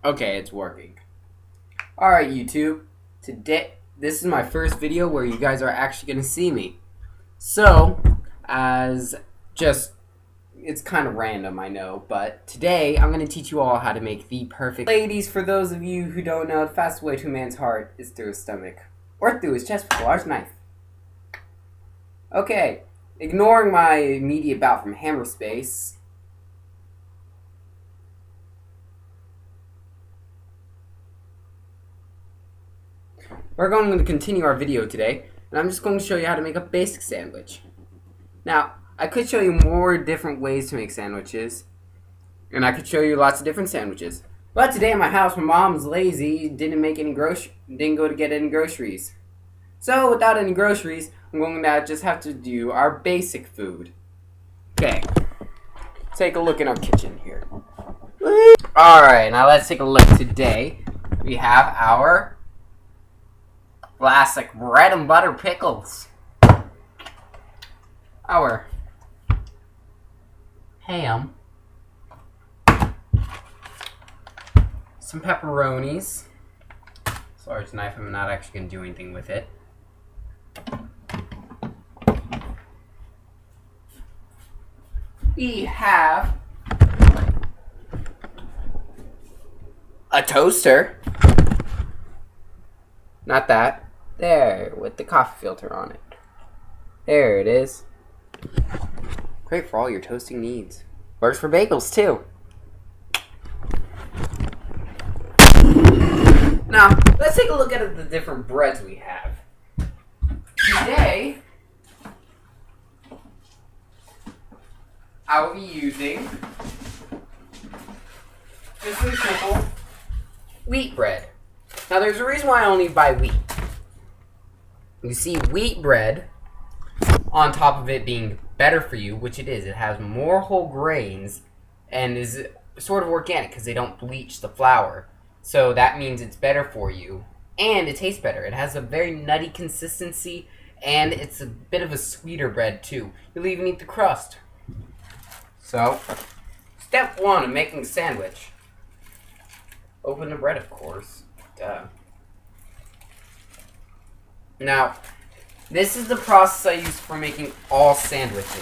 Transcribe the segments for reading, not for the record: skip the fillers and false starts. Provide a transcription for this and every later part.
Okay, it's working. Alright, YouTube. Today, this is my first video where you guys are actually going to see me. So, as just, it's kind of random, I know, but today I'm going to teach you all how to make the perfect... Ladies, for those of you who don't know, the fastest way to a man's heart is through his stomach. Or through his chest with a large knife. Okay, ignoring my immediate bout from hammer space... We're going to continue our video today, and I'm just going to show you how to make a basic sandwich. Now, I could show you more different ways to make sandwiches, and I could show you lots of different sandwiches. But today in my house, my mom's lazy, didn't go to get any groceries. So, without any groceries, I'm going to just have to do our basic food. Okay, take a look in our kitchen here. Alright, now let's take a look. Today, we have our classic bread and butter pickles. Our ham. Some pepperonis. This large knife, I'm not actually going to do anything with it. We have a toaster. Not that. There, with the coffee filter on it. There it is. Great for all your toasting needs. Works for bagels, too. Now, let's take a look at the different breads we have. Today, I will be using just a simple wheat bread. Now, there's a reason why I only buy wheat. You see, wheat bread, on top of it being better for you, which it is, it has more whole grains and is sort of organic because they don't bleach the flour. So that means it's better for you, and it tastes better. It has a very nutty consistency, and it's a bit of a sweeter bread too. You'll even eat the crust. So, step one of making a sandwich. Open the bread, of course. Duh. Now, this is the process I use for making all sandwiches.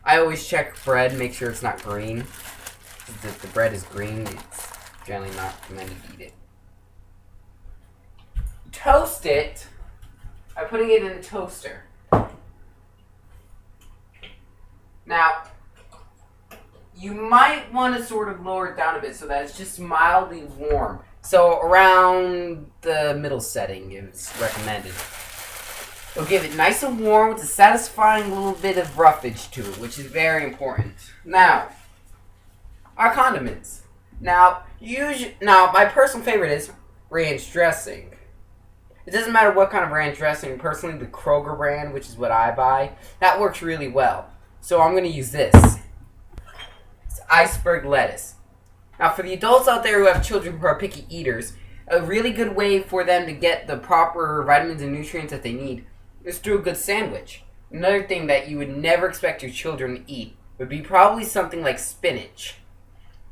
I always check bread, make sure it's not green. If the bread is green, it's generally not recommended to eat it. Toast it by putting it in a toaster. Now, you might want to sort of lower it down a bit so that it's just mildly warm. So around the middle setting is recommended. It'll give it nice and warm with a satisfying little bit of roughage to it, which is very important. Now, our condiments. Now, my personal favorite is ranch dressing. It doesn't matter what kind of ranch dressing. Personally, the Kroger brand, which is what I buy, that works really well. So I'm going to use this. Iceberg lettuce. Now, for the adults out there who have children who are picky eaters, a really good way for them to get the proper vitamins and nutrients that they need is through a good sandwich. Another thing that you would never expect your children to eat would be probably something like spinach.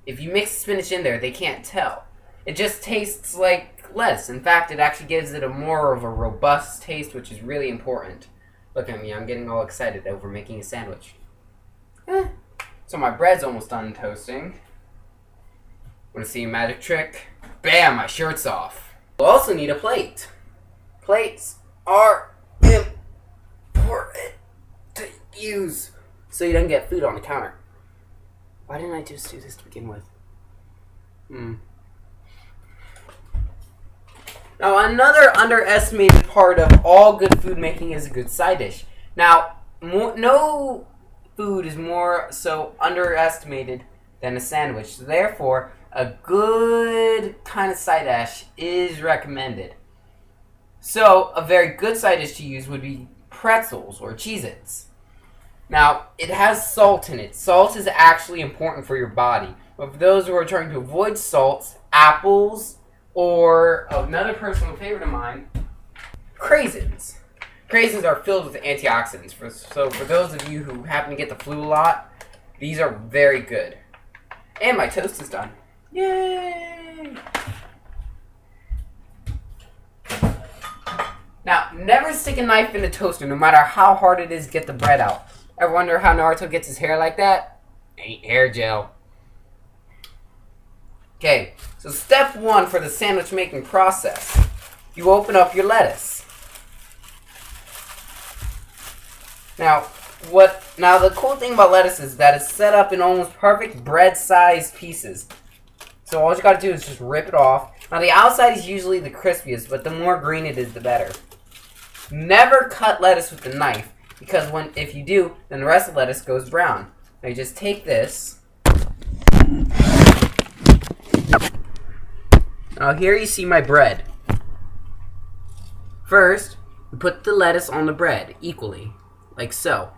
If you mix spinach in there, they can't tell. It just tastes like lettuce. In fact, it actually gives it more of a robust taste, which is really important. Look at me, I'm getting all excited over making a sandwich. So my bread's almost done toasting. Want to see a magic trick? Bam! My shirt's off. We'll also need a plate. Plates are important to use so you don't get food on the counter. Why didn't I just do this to begin with? Now, another underestimated part of all good food making is a good side dish. Now, no food is more so underestimated than a sandwich. So therefore, a good kind of side dish is recommended. So, a very good side dish to use would be pretzels or Cheez-Its. Now, it has salt in it. Salt is actually important for your body. But for those who are trying to avoid salts, apples, or another personal favorite of mine, craisins. Craisins are filled with antioxidants. So for those of you who happen to get the flu a lot, these are very good. And my toast is done. Yay! Now, never stick a knife in the toaster, no matter how hard it is to get the bread out. Ever wonder how Naruto gets his hair like that? Ain't hair gel. Okay, so step 1 for the sandwich making process. You open up your lettuce. Now the cool thing about lettuce is that it's set up in almost perfect bread-sized pieces. So all you gotta do is just rip it off. Now the outside is usually the crispiest, but the more green it is, the better. Never cut lettuce with a knife, because if you do, then the rest of the lettuce goes brown. Now you just take this. Now here you see my bread. First, you put the lettuce on the bread equally, like so.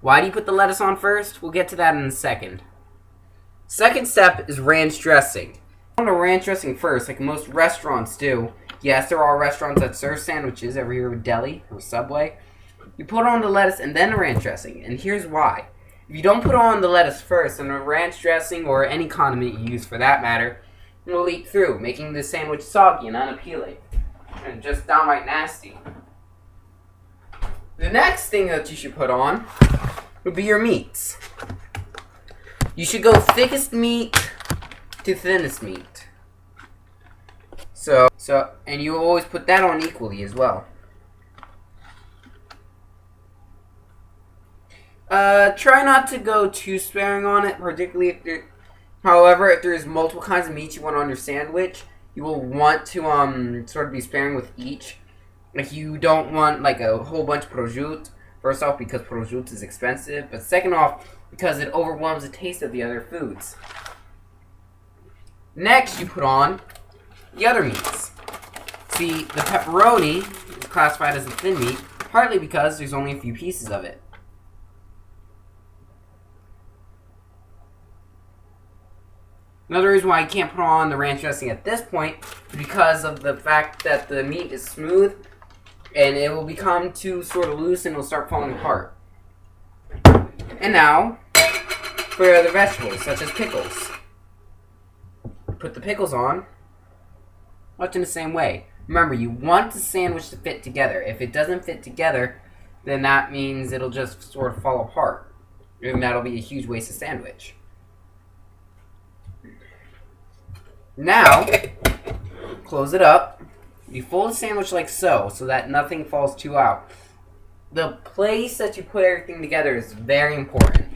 Why do you put the lettuce on first? We'll get to that in a second. Second step is ranch dressing. I want a ranch dressing first, like most restaurants do. Yes, there are restaurants that serve sandwiches over here with Deli or Subway. You put on the lettuce and then the ranch dressing, and here's why. If you don't put on the lettuce first, then the ranch dressing, or any condiment you use for that matter, will leak through, making the sandwich soggy and unappealing, and just downright nasty. The next thing that you should put on would be your meats. You should go thickest meat to thinnest meat. And you always put that on equally as well. Try not to go too sparing on it, particularly if there's multiple kinds of meat you want on your sandwich, you will want to sort of be sparing with each. Like, you don't want like a whole bunch of prosciutto. First off, because prosciutto is expensive, but second off, because it overwhelms the taste of the other foods. Next, you put on the other meats. See, the pepperoni is classified as a thin meat, partly because there's only a few pieces of it. Another reason why I can't put on the ranch dressing at this point is because of the fact that the meat is smooth and it will become too sort of loose and it will start falling apart. And now, for the vegetables, such as pickles. Put the pickles on, much in the same way. Remember, you want the sandwich to fit together. If it doesn't fit together, then that means it'll just sort of fall apart. And that'll be a huge waste of sandwich. Now, close it up. You fold the sandwich like so that nothing falls too out. The place that you put everything together is very important.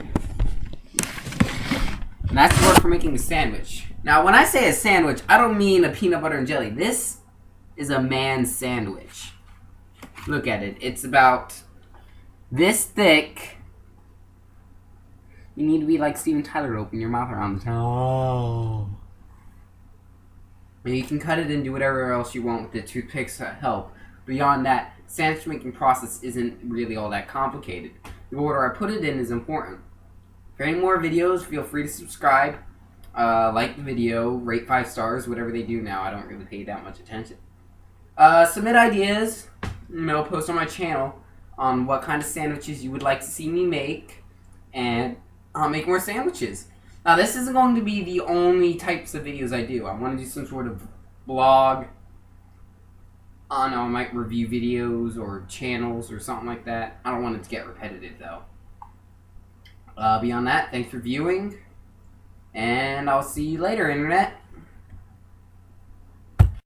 And that's the word for making a sandwich. Now, when I say a sandwich, I don't mean a peanut butter and jelly. This is a man's sandwich. Look at it. It's about this thick. You need to be like Steven Tyler to open your mouth around the time. Oh. And you can cut it and do whatever else you want with the toothpicks to help. Beyond that, sandwich making process isn't really all that complicated. The order I put it in is important. For any more videos, feel free to subscribe, like the video, rate 5 stars, whatever they do now. I don't really pay that much attention. Submit ideas, post on my channel on what kind of sandwiches you would like to see me make, and I'll make more sandwiches. Now, this isn't going to be the only types of videos I do. I want to do some sort of blog. I don't know, I might review videos or channels or something like that. I don't want it to get repetitive, though. Beyond that, thanks for viewing, and I'll see you later, Internet.